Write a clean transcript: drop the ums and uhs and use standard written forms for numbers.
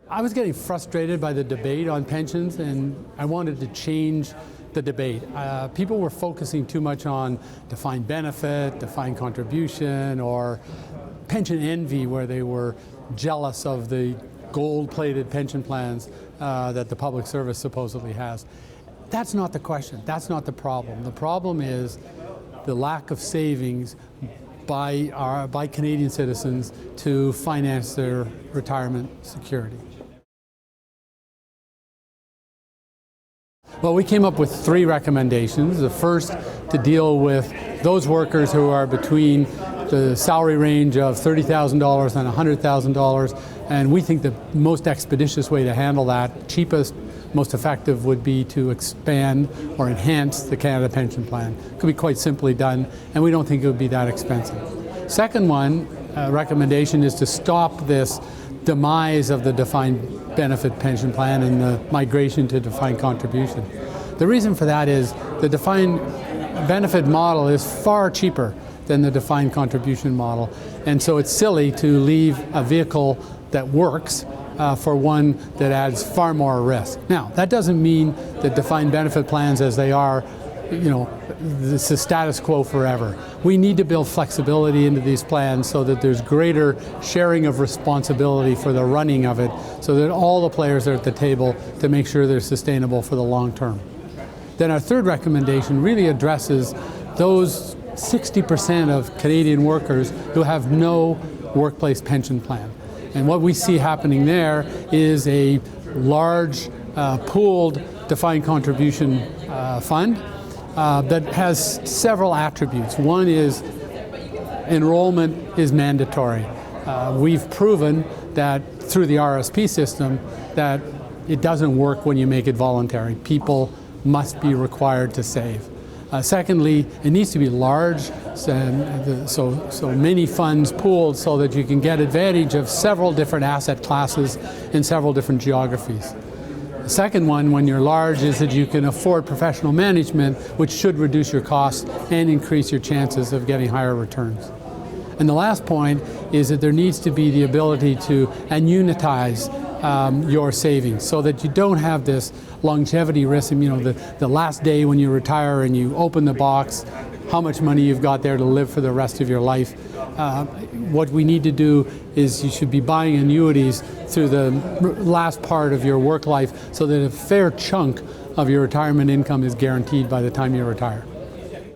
I was getting frustrated by the debate on pensions, and I wanted to change the debate. People were focusing too much on defined benefit, defined contribution, or pension envy, where they were jealous of the gold-plated pension plans that the public service supposedly has. That's not the question. That's not the problem. The problem is the lack of savings by Canadian citizens to finance their retirement security. Well, we came up with 3 recommendations. The first, to deal with those workers who are between the salary range of $30,000 and $100,000, and we think the most expeditious way to handle that, cheapest, most effective, would be to expand or enhance the Canada Pension Plan. It could be quite simply done, and we don't think it would be that expensive. Second one, recommendation is to stop this demise of the defined benefit pension plan and the migration to defined contribution. The reason for that is the defined benefit model is far cheaper than the defined contribution model, and so it's silly to leave a vehicle that works for one that adds far more risk. Now, that doesn't mean that defined benefit plans as they are, this is status quo forever. We need to build flexibility into these plans so that there's greater sharing of responsibility for the running of it, so that all the players are at the table to make sure they're sustainable for the long term. Then our third recommendation really addresses those 60% of Canadian workers who have no workplace pension plan. And what we see happening there is a large pooled defined contribution fund that has several attributes. One is enrollment is mandatory. We've proven that through the RSP system that it doesn't work when you make it voluntary. People must be required to save. Secondly, it needs to be large, so many funds pooled so that you can get advantage of several different asset classes in several different geographies. The second one, when you're large, is that you can afford professional management, which should reduce your costs and increase your chances of getting higher returns. And the last point is that there needs to be the ability to annuitize your savings so that you don't have this longevity risk. The last day when you retire and you open the box, how much money you've got there to live for the rest of your life. What we need to do is you should be buying annuities through the last part of your work life so that a fair chunk of your retirement income is guaranteed by the time you retire.